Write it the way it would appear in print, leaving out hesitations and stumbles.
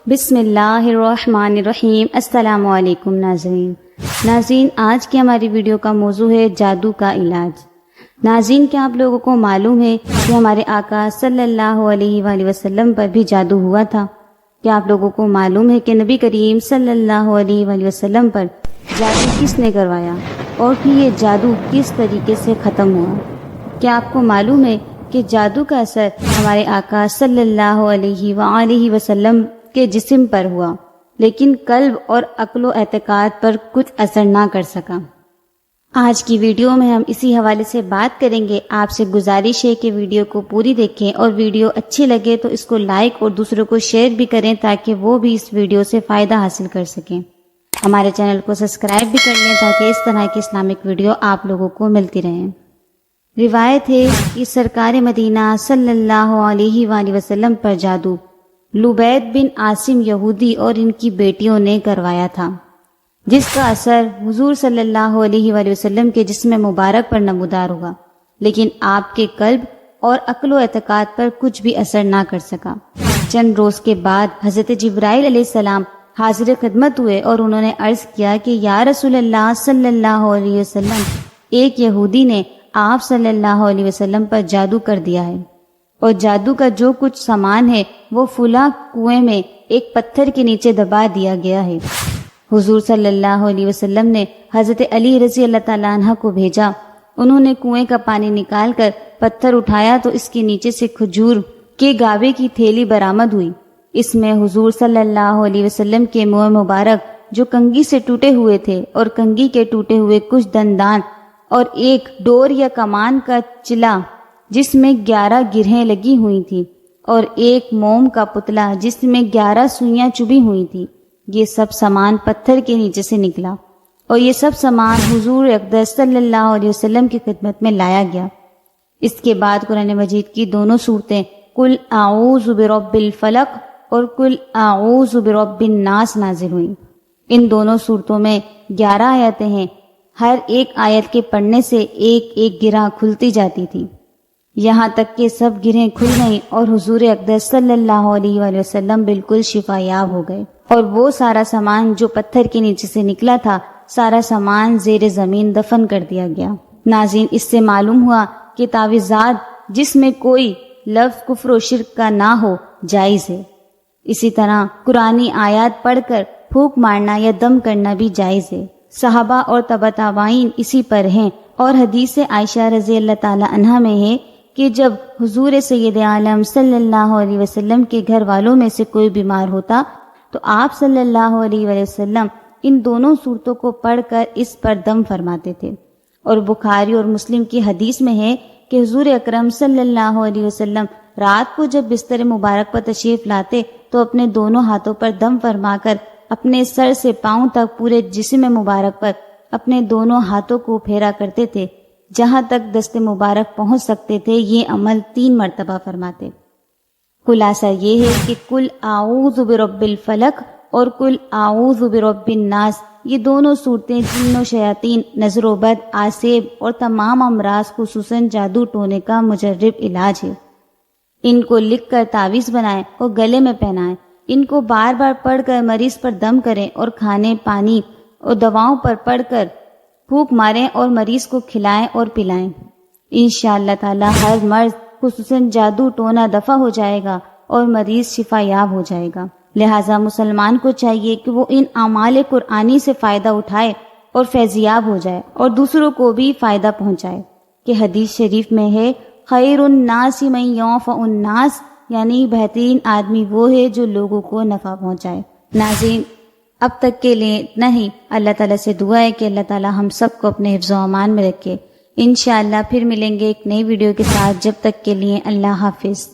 بسم اللہ الرحمن الرحیم۔ السلام علیکم ناظرین، آج کی ہماری ویڈیو کا موضوع ہے جادو کا علاج۔ ناظرین، کیا آپ لوگوں کو معلوم ہے کہ ہمارے آقا صلی اللہ علیہ وآلہ وسلم پر بھی جادو ہوا تھا؟ کیا آپ لوگوں کو معلوم ہے کہ نبی کریم صلی اللہ علیہ وآلہ وسلم پر جادو کس نے کروایا اور پھر یہ جادو کس طریقے سے ختم ہوا؟ کیا آپ کو معلوم ہے کہ جادو کا اثر ہمارے آقا صلی اللہ علیہ وآلہ وسلم کے جسم پر ہوا، لیکن قلب اور عقل و اعتقاد پر کچھ اثر نہ کر سکا؟ آج کی ویڈیو میں ہم اسی حوالے سے بات کریں گے۔ آپ سے گزارش ہے کہ ویڈیو کو پوری دیکھیں اور ویڈیو اچھی لگے تو اس کو لائک اور دوسروں کو شیئر بھی کریں تاکہ وہ بھی اس ویڈیو سے فائدہ حاصل کر سکیں۔ ہمارے چینل کو سبسکرائب بھی کر لیں تاکہ اس طرح کی اسلامک ویڈیو آپ لوگوں کو ملتی رہیں۔ روایت ہے کہ سرکار مدینہ صلی اللہ علیہ وآلہ وسلم پر جادو لبید بن عاصم یہودی اور ان کی بیٹیوں نے کروایا تھا، جس کا اثر حضور صلی اللہ علیہ وآلہ وسلم کے جسم مبارک پر نمودار ہوا، لیکن آپ کے قلب اور عقل و اعتقاد پر کچھ بھی اثر نہ کر سکا۔ چند روز کے بعد حضرت جبرائیل علیہ السلام حاضر خدمت ہوئے اور انہوں نے عرض کیا کہ یا رسول اللہ صلی اللہ علیہ وسلم، ایک یہودی نے آپ صلی اللہ علیہ وسلم پر جادو کر دیا ہے، اور جادو کا جو کچھ سامان ہے وہ فلاں کنویں میں ایک پتھر کے نیچے دبا دیا گیا ہے۔ حضور صلی اللہ علیہ وسلم نے حضرت علی رضی اللہ تعالیٰ عنہ کو بھیجا۔ انہوں نے کنویں کا پانی نکال کر پتھر اٹھایا تو اس کے نیچے سے کھجور کے گاوے کی تھیلی برآمد ہوئی۔ اس میں حضور صلی اللہ علیہ وسلم کے منہ مبارک جو کنگھی سے ٹوٹے ہوئے تھے اور کنگھی کے ٹوٹے ہوئے کچھ دندان اور ایک ڈور یا کمان کا چلا جس میں 11 گرہیں لگی ہوئی تھی اور ایک موم کا پتلا جس میں 11 سوئیاں چبھی ہوئی تھی، یہ سب سامان پتھر کے نیچے سے نکلا اور یہ سب سامان حضور اقدس صلی اللہ علیہ وسلم کی خدمت میں لایا گیا۔ اس کے بعد قرآن مجید کی دونوں صورتیں قل اعوذ برب الفلق اور قل اعوذ برب الناس نازل ہوئیں۔ ان دونوں صورتوں میں 11 آیتیں ہیں۔ ہر ایک آیت کے پڑھنے سے ایک ایک گرہ کھلتی جاتی تھی، یہاں تک کہ سب گرہیں کھل گئیں اور حضور اقدس صلی اللہ علیہ وآلہ وسلم بالکل شفا یاب ہو گئے، اور وہ سارا سامان جو پتھر کے نیچے سے نکلا تھا، سارا سامان زیر زمین دفن کر دیا گیا۔ ناظرین، اس سے معلوم ہوا کہ تعویذات جس میں کوئی لفظ کفر و شرک کا نہ ہو جائز ہے۔ اسی طرح قرآنی آیات پڑھ کر پھونک مارنا یا دم کرنا بھی جائز ہے۔ صحابہ اور تبع تابعین اسی پر ہیں، اور حدیث عائشہ رضی اللہ تعالی عنہا میں ہے کہ جب حضور سید عالم صلی اللہ علیہ وسلم کے گھر والوں میں سے کوئی بیمار ہوتا تو آپ صلی اللہ علیہ وآلہ وسلم ان دونوں صورتوں کو پڑھ کر اس پر دم فرماتے تھے۔ اور بخاری اور مسلم کی حدیث میں ہے کہ حضور اکرم صلی اللہ علیہ وسلم رات کو جب بستر مبارک پر تشریف لاتے تو اپنے دونوں ہاتھوں پر دم فرما کر اپنے سر سے پاؤں تک پورے جسم مبارک پر اپنے دونوں ہاتھوں کو پھیرا کرتے تھے، جہاں تک دست مبارک پہنچ سکتے تھے۔ یہ عمل 3 مرتبہ فرماتے۔ خلاصہ یہ ہے کہ قل اعوذ برب الفلق اور قل اعوذ برب الناس، یہ دونوں صورتیں جن و شیاطین، نظر و بد، آسیب اور تمام امراض خصوصاً جادو ٹونے کا مجرب علاج ہے۔ ان کو لکھ کر تعویذ بنائیں اور گلے میں پہنائیں۔ ان کو بار بار پڑھ کر مریض پر دم کریں اور کھانے، پانی اور دواؤں پر پڑھ کر پھونک ماریں اور مریض کو کھلائیں اور پلائیں۔ انشاءاللہ تعالی ہر مرض خصوصاً جادو ٹونا دفع ہو جائے گا اور مریض شفا یاب ہو جائے گا۔ لہٰذا مسلمان کو چاہیے کہ وہ ان اعمال قرآنی سے فائدہ اٹھائے اور فیضیاب ہو جائے اور دوسروں کو بھی فائدہ پہنچائے، کہ حدیث شریف میں ہے خیر الناس من ینفع الناس، یعنی بہترین آدمی وہ ہے جو لوگوں کو نفع پہنچائے۔ ناظرین، اب تک کے لیے اتنا ہی۔ اللہ تعالیٰ سے دعا ہے کہ اللہ تعالیٰ ہم سب کو اپنے حفظ و امان میں رکھے۔ انشاءاللہ پھر ملیں گے ایک نئی ویڈیو کے ساتھ، جب تک کے لیے اللہ حافظ۔